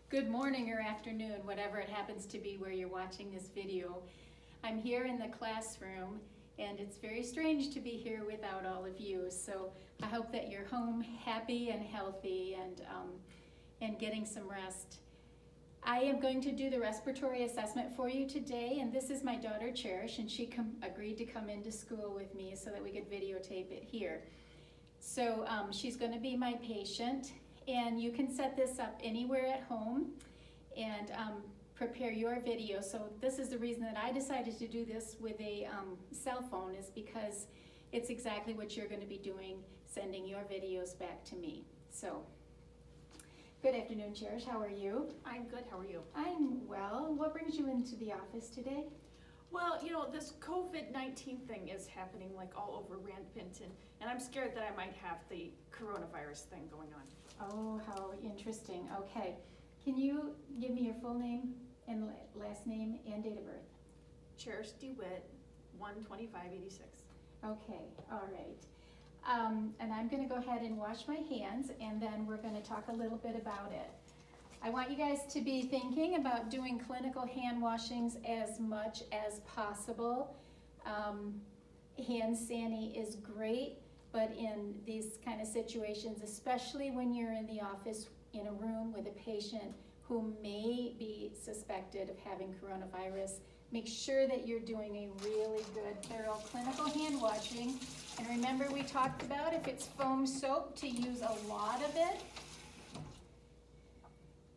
Good morning or afternoon, whatever it happens to be where you're watching this video. I'm here in the classroom and it's very strange to be here without all of you. So I hope that you're home happy and healthy and getting some rest. I am going to do the respiratory assessment for you today, and this is my daughter Cherish, and she agreed to come into school with me so that we could videotape it here. So she's going to be my patient. And you can set this up anywhere at home and prepare your video. So this is the reason that I decided to do this with a cell phone, is because it's exactly what you're going to be doing, sending your videos back to me. So, good afternoon, Cherish. How are you? I'm good. How are you? I'm well. What brings you into the office today? Well, you know, this COVID-19 thing is happening like all over rampant, and I'm scared that I might have the coronavirus thing going on. Oh, how interesting. Okay. Can you give me your full name and last name and date of birth? Cherish DeWitt, 12586. Okay, all right. And I'm going to go ahead and wash my hands, and then we're going to talk a little bit about it. I want you guys to be thinking about doing clinical hand washings as much as possible. Hand sani is great, but in these kind of situations, especially when you're in the office in a room with a patient who may be suspected of having coronavirus, make sure that you're doing a really good, thorough clinical hand washing. And remember, we talked about if it's foam soap, to use a lot of it.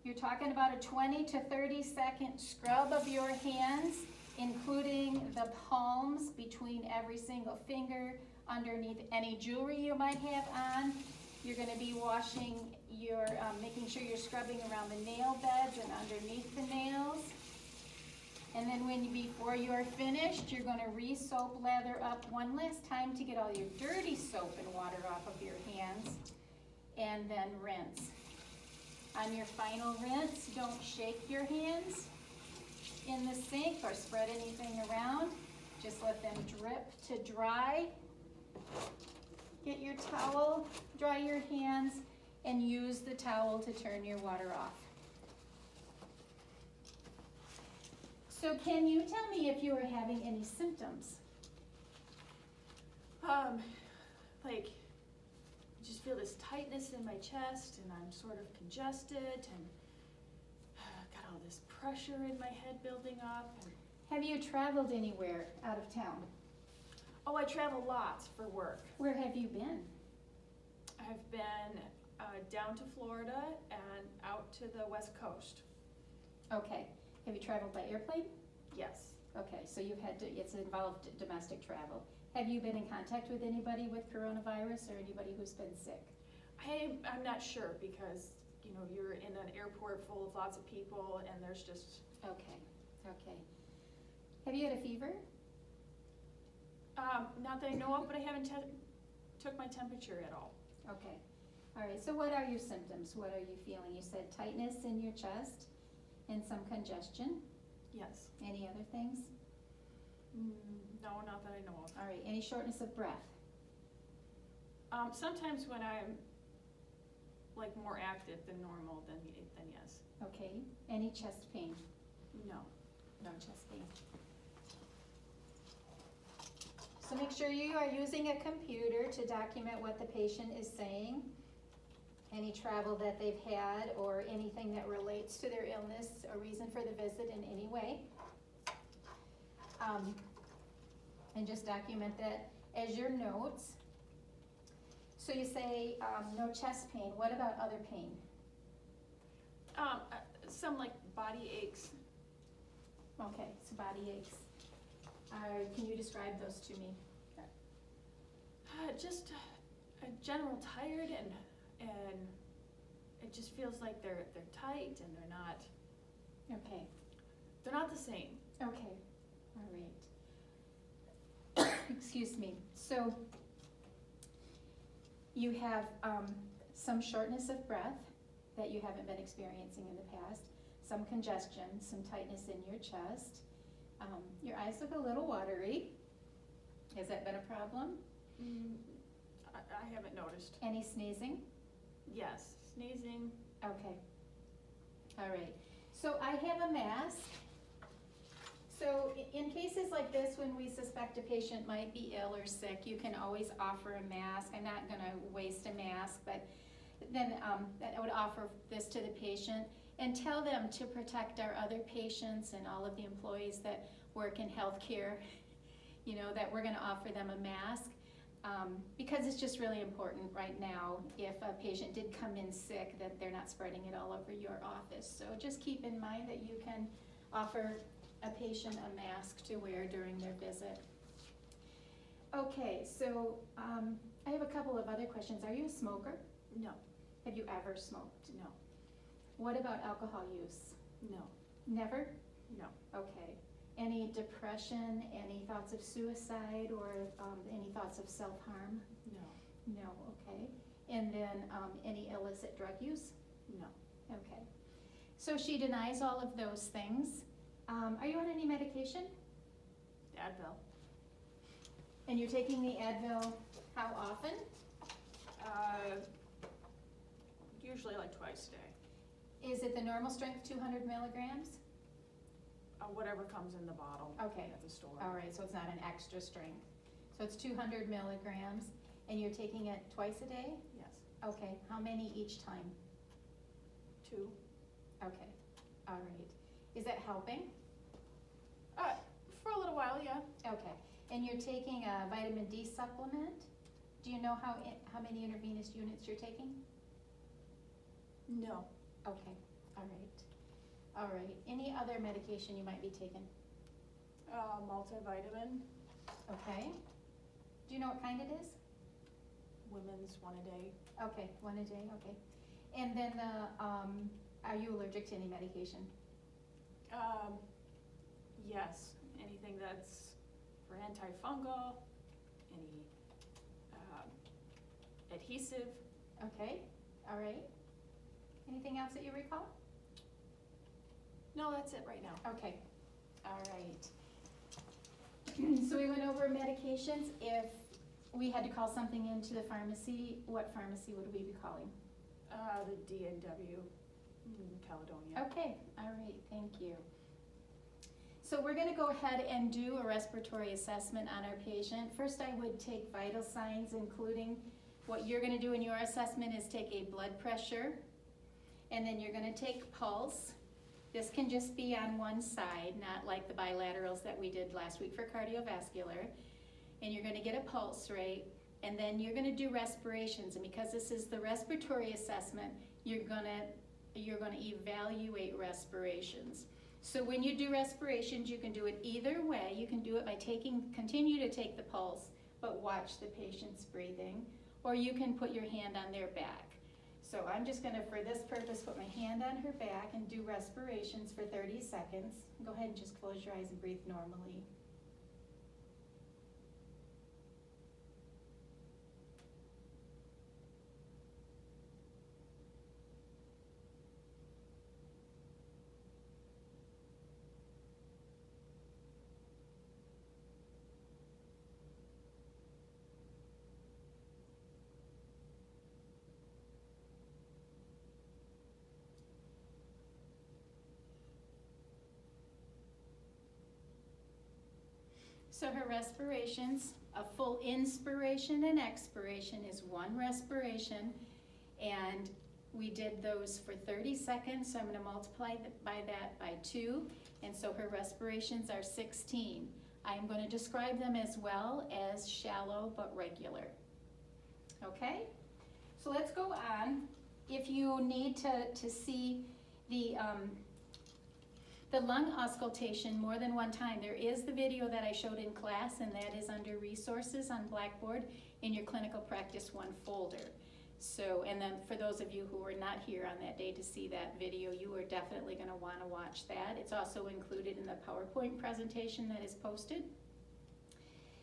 You're talking about a 20 to 30 second scrub of your hands, including the palms between every single finger, underneath any jewelry you might have on. You're going to be washing your, making sure you're scrubbing around the nail beds and underneath the nails. And then before you're finished, you're going to re-soap lather up one last time to get all your dirty soap and water off of your hands, and then rinse. On your final rinse, don't shake your hands in the sink or spread anything around. Just let them drip to dry. Get your towel, dry your hands, and use the towel to turn your water off. So can you tell me if you are having any symptoms? Like, I just feel this tightness in my chest, and I'm sort of congested, and got all this pressure in my head building up. Have you traveled anywhere out of town? Oh, I travel lots for work. Where have you been? I've been down to Florida and out to the West Coast. Okay. Have you traveled by airplane? Yes. Okay, so it's involved domestic travel. Have you been in contact with anybody with coronavirus or anybody who's been sick? I'm not sure, because, you know, you're in an airport full of lots of people, and there's just... Okay. Have you had a fever? Not that I know of, but I haven't took my temperature at all. Okay. All right, so what are your symptoms? What are you feeling? You said tightness in your chest and some congestion. Yes. Any other things? No, not that I know of. All right, any shortness of breath? Sometimes when I'm like more active than normal, then yes. Okay, any chest pain? No. No chest pain. So make sure you are using a computer to document what the patient is saying, any travel that they've had, or anything that relates to their illness, a reason for the visit in any way. And just document that as your notes. So you say no chest pain. What about other pain? Some like body aches. Okay, so body aches. Can you describe those to me? Just a general tired, and it just feels like they're tight, and they're not. Okay. They're not the same. Okay. All right. Excuse me. So you have some shortness of breath that you haven't been experiencing in the past, some congestion, some tightness in your chest. Your eyes look a little watery. Has that been a problem? I haven't noticed. Any sneezing? Yes, sneezing. Okay. All right, so I have a mask. So in cases like this, when we suspect a patient might be ill or sick, you can always offer a mask. I'm not gonna waste a mask, but then I would offer this to the patient and tell them to protect our other patients and all of the employees that work in healthcare, you know, that we're gonna offer them a mask. Because it's just really important right now, if a patient did come in sick, that they're not spreading it all over your office. So just keep in mind that you can offer a patient a mask to wear during their visit. Okay, so I have a couple of other questions. Are you a smoker? No. Have you ever smoked? No. What about alcohol use? No. Never? No. Okay. Any depression, any thoughts of suicide, or any thoughts of self-harm? No. No, okay. And then any illicit drug use? No. Okay. So she denies all of those things. Are you on any medication? Advil. And you're taking the Advil how often? Usually like twice a day. Is it the normal strength, 200 milligrams? Whatever comes in the bottle. Okay. At the store. All right, so it's not an extra strength. So it's 200 milligrams, and you're taking it twice a day? Yes. Okay, how many each time? 2. Okay, all right. Is that helping? For a little while, yeah. Okay, and you're taking a vitamin D supplement? Do you know how many intravenous units you're taking? No. Okay, all right. All right, any other medication you might be taking? Multivitamin. Okay. Do you know what kind it is? Women's 1 a day. Okay, 1 a day, okay. And then are you allergic to any medication? Yes. Anything that's for antifungal, any adhesive. Okay, all right. Anything else that you recall? No, that's it right now. Okay, all right. So we went over medications. If we had to call something into the pharmacy, what pharmacy would we be calling? The D&W in Caledonia. Okay, all right, thank you. So we're gonna go ahead and do a respiratory assessment on our patient. First, I would take vital signs, including what you're gonna do in your assessment is take a blood pressure, and then you're gonna take pulse. This can just be on one side, not like the bilaterals that we did last week for cardiovascular. And you're gonna get a pulse rate, and then you're gonna do respirations. And because this is the respiratory assessment, you're gonna evaluate respirations. So when you do respirations, you can do it either way. You can do it by continue to take the pulse, but watch the patient's breathing, or you can put your hand on their back. So I'm just gonna, for this purpose, put my hand on her back and do respirations for 30 seconds. Go ahead and just close your eyes and breathe normally. So her respirations, a full inspiration and expiration is 1 respiration, and we did those for 30 seconds, so I'm going to multiply that by 2, and so her respirations are 16. I am going to describe them as well as shallow but regular. Okay? So let's go on. If you need to see the lung auscultation more than one time, there is the video that I showed in class, and that is under resources on Blackboard in your clinical practice 1 folder. So, and then for those of you who were not here on that day to see that video, you are definitely going to want to watch that. It's also included in the PowerPoint presentation that is posted.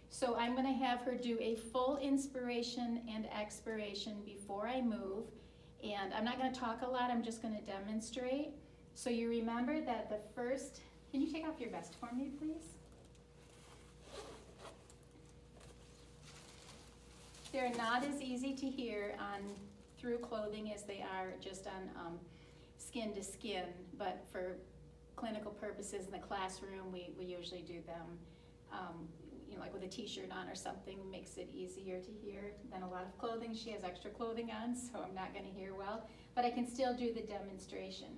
So I'm going to have her do a full inspiration and expiration before I move, and I'm not going to talk a lot, I'm just going to demonstrate. So you remember that the first, can you take off your vest for me, please? They're not as easy to hear through clothing as they are just on skin to skin, but for clinical purposes in the classroom, we usually do them, like with a t-shirt on or something, makes it easier to hear than a lot of clothing. She has extra clothing on, so I'm not gonna hear well, but I can still do the demonstration.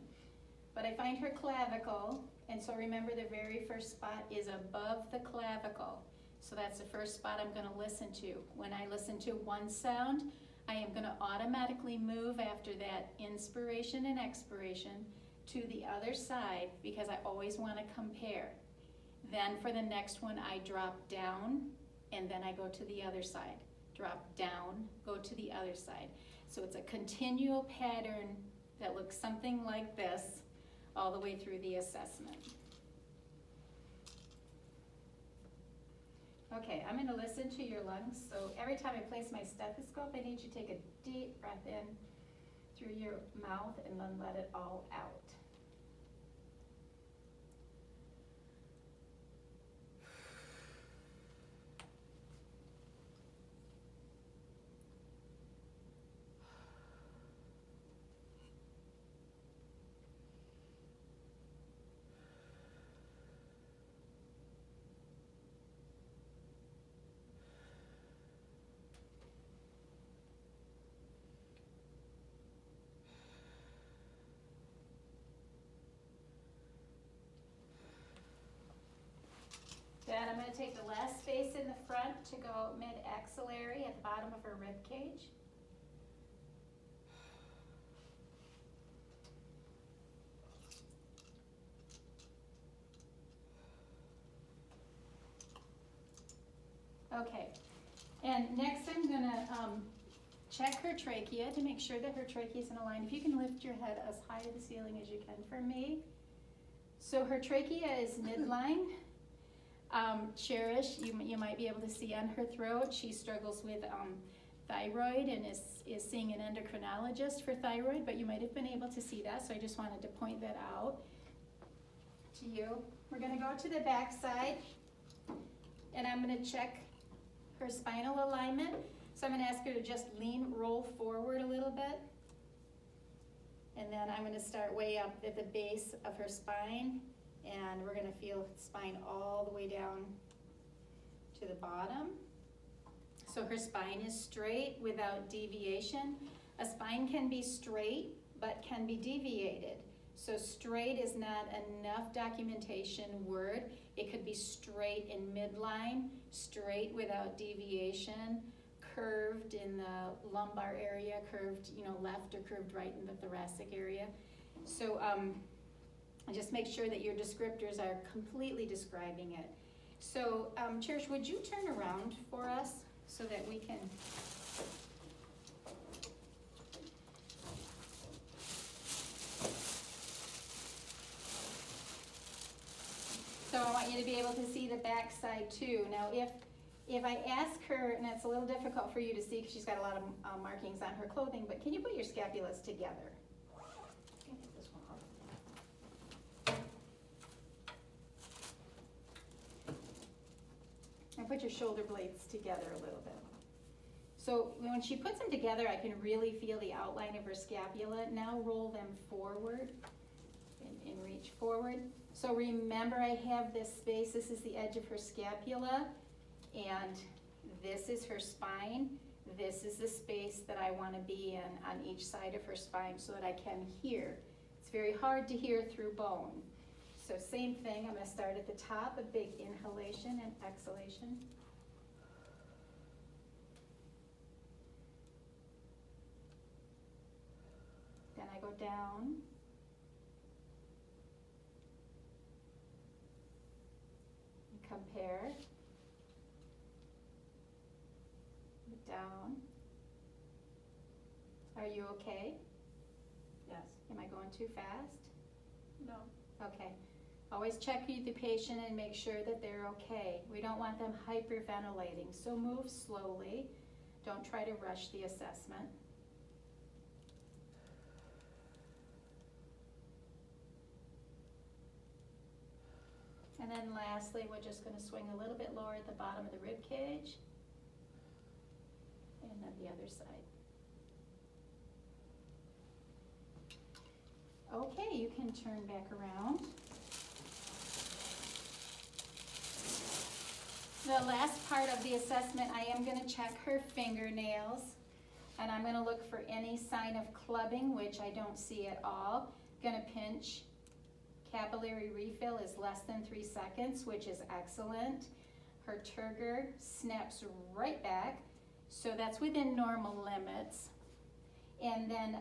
But I find her clavicle, and so remember the very first spot is above the clavicle. So that's the first spot I'm gonna listen to. When I listen to one sound, I am gonna automatically move after that inspiration and expiration to the other side because I always wanna compare. Then for the next one, I drop down and then I go to the other side. Drop down, go to the other side. So it's a continual pattern that looks something like this all the way through the assessment. Okay, I'm gonna listen to your lungs. So every time I place my stethoscope, I need you to take a deep breath in through your mouth and then let it all out. Then I'm going to take the last space in the front to go mid-axillary at the bottom of her rib cage. Okay, and next I'm going to check her trachea to make sure that her trachea is in a line. If you can lift your head as high to the ceiling as you can for me. So her trachea is midline. Cherish, you might be able to see on her throat, she struggles with thyroid and is seeing an endocrinologist for thyroid, but you might have been able to see that, so I just wanted to point that out to you. We're going to go to the back side, and I'm going to check her spinal alignment. So I'm going to ask her to just roll forward a little bit, and then I'm going to start way up at the base of her spine. And we're going to feel spine all the way down to the bottom. So her spine is straight without deviation. A spine can be straight, but can be deviated. So straight is not enough documentation word. It could be straight in midline, straight without deviation, curved in the lumbar area, curved, left or curved right in the thoracic area. So, and just make sure that your descriptors are completely describing it. So, Cherish, would you turn around for us so that we can... So I want you to be able to see the back side too. Now, if I ask her, and it's a little difficult for you to see because she's got a lot of markings on her clothing, but can you put your scapulas together? And put your shoulder blades together a little bit. So when she puts them together, I can really feel the outline of her scapula. Now roll them forward and reach forward. So remember, I have this space. This is the edge of her scapula, and this is her spine. This is the space that I want to be in on each side of her spine so that I can hear. It's very hard to hear through bone. So same thing, I'm going to start at the top, a big inhalation and exhalation. Then I go down. And compare. Down. Are you okay? Yes. Am I going too fast? No. Okay. Always check with the patient and make sure that they're okay. We don't want them hyperventilating, so move slowly. Don't try to rush the assessment. And then lastly, we're just going to swing a little bit lower at the bottom of the rib cage. And then the other side. Okay, you can turn back around. The last part of the assessment, I am gonna check her fingernails, and I'm gonna look for any sign of clubbing, which I don't see at all. Gonna pinch. Capillary refill is less than 3 seconds, which is excellent. Her turgor snaps right back, so that's within normal limits. And then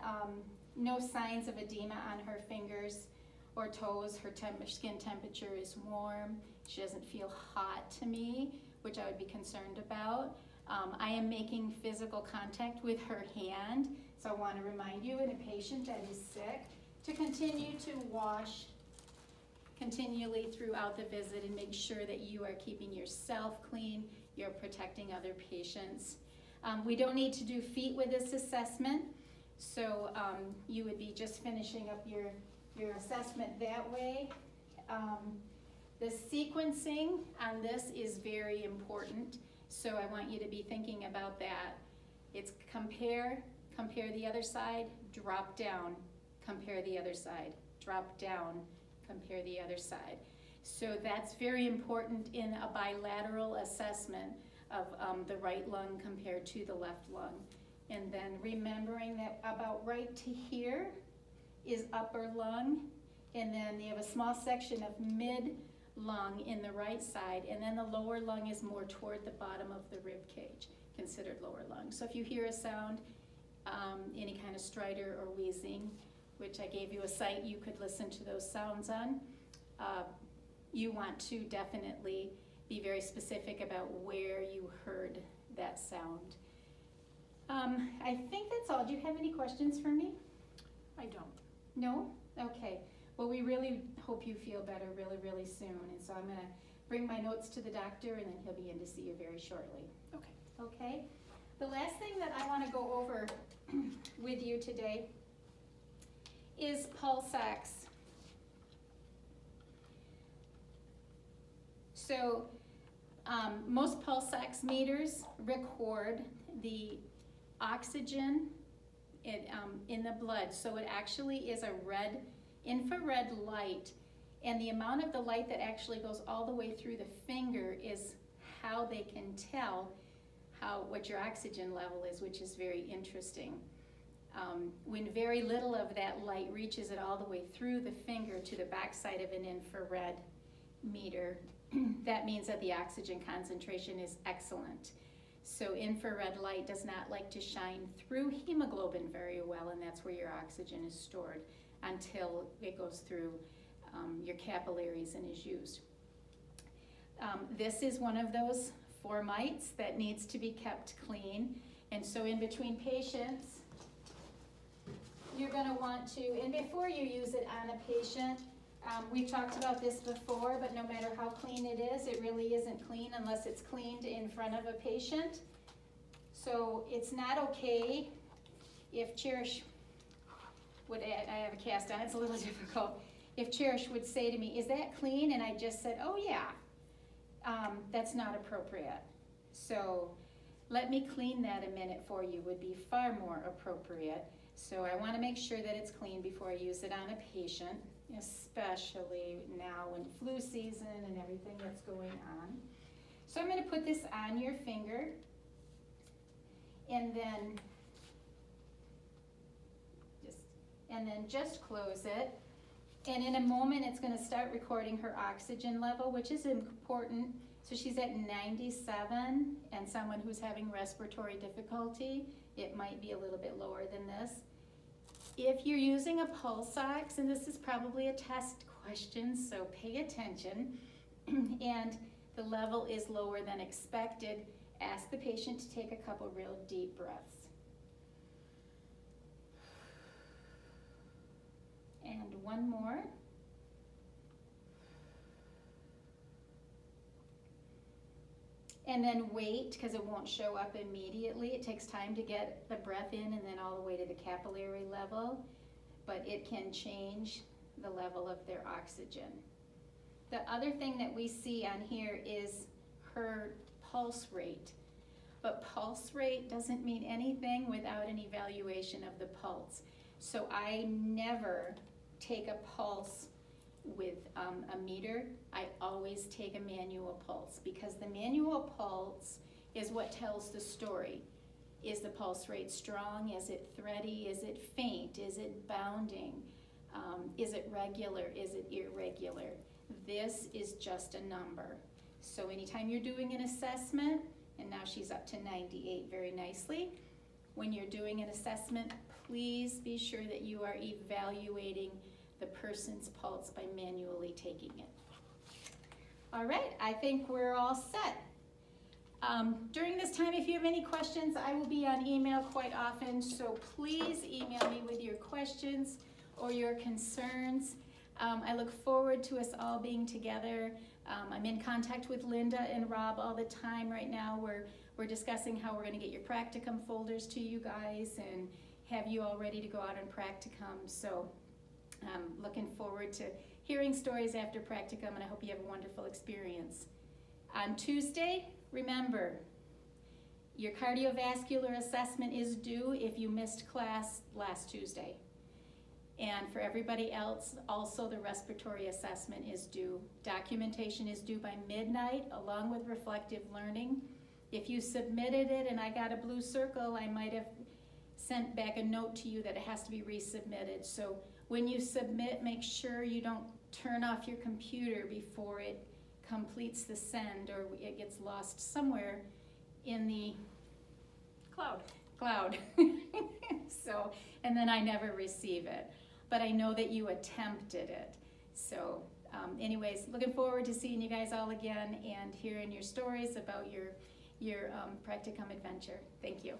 no signs of edema on her fingers or toes. Her skin temperature is warm. She doesn't feel hot to me, which I would be concerned about. I am making physical contact with her hand, so I want to remind you in a patient that is sick to continue to wash continually throughout the visit and make sure that you are keeping yourself clean, you're protecting other patients. We don't need to do feet with this assessment, so you would be just finishing up your assessment that way. The sequencing on this is very important, so I want you to be thinking about that. It's compare the other side, drop down, compare the other side, drop down, compare the other side. So that's very important in a bilateral assessment of the right lung compared to the left lung. And then remembering that about right to here is upper lung, and then you have a small section of mid lung in the right side, and then the lower lung is more toward the bottom of the rib cage, considered lower lung. So if you hear a sound, any kind of stridor or wheezing, which I gave you a site you could listen to those sounds on, you want to definitely be very specific about where you heard that sound. I think that's all. Do you have any questions for me? I don't. No? Okay. Well, we really hope you feel better really, really soon. And so I'm going to bring my notes to the doctor, and then he'll be in to see you very shortly. Okay. Okay? The last thing that I want to go over with you today is pulse ox. So most pulse ox meters record the oxygen in the blood. So it actually is a infrared light, and the amount of the light that actually goes all the way through the finger is how they can tell what your oxygen level is, which is very interesting. When very little of that light reaches it all the way through the finger to the backside of an infrared meter, that means that the oxygen concentration is excellent. So infrared light does not like to shine through hemoglobin very well, and that's where your oxygen is stored until it goes through your capillaries and is used. This is one of those formites that needs to be kept clean, and so in between patients, you're going to want to, and before you use it on a patient, we've talked about this before, but no matter how clean it is, it really isn't clean unless it's cleaned in front of a patient. So it's not okay if Cherish would, I have a cast on, it's a little difficult. If Cherish would say to me, is that clean? And I just said, oh yeah, that's not appropriate. So let me clean that a minute for you would be far more appropriate. So I want to make sure that it's clean before I use it on a patient, especially now in flu season and everything that's going on. So I'm going to put this on your finger, and then just close it. And in a moment, it's going to start recording her oxygen level, which is important. So she's at 97, and someone who's having respiratory difficulty, it might be a little bit lower than this. If you're using a pulse ox, and this is probably a test question, so pay attention, and the level is lower than expected, ask the patient to take a couple real deep breaths. And one more. And then wait, because it won't show up immediately. It takes time to get the breath in and then all the way to the capillary level, but it can change the level of their oxygen. The other thing that we see on here is her pulse rate, but pulse rate doesn't mean anything without an evaluation of the pulse. So I never take a pulse with a meter. I always take a manual pulse because the manual pulse is what tells the story. Is the pulse rate strong? Is it thready? Is it faint? Is it bounding? Is it regular? Is it irregular? This is just a number. So anytime you're doing an assessment, and now she's up to 98 very nicely, when you're doing an assessment, please be sure that you are evaluating the person's pulse by manually taking it. All right, I think we're all set. During this time, if you have any questions, I will be on email quite often, so please email me with your questions or your concerns. I look forward to us all being together. I'm in contact with Linda and Rob all the time right now. We're discussing how we're going to get your practicum folders to you guys and have you all ready to go out on practicum. So I'm looking forward to hearing stories after practicum, and I hope you have a wonderful experience. On Tuesday, remember, your cardiovascular assessment is due if you missed class last Tuesday. And for everybody else, also the respiratory assessment is due. Documentation is due by midnight, along with reflective learning. If you submitted it and I got a blue circle, I might have sent back a note to you that it has to be resubmitted. So when you submit, make sure you don't turn off your computer before it completes the send, or it gets lost somewhere in the cloud. So, and then I never receive it. But I know that you attempted it. So anyways, looking forward to seeing you guys all again and hearing your stories about your practicum adventure. Thank you.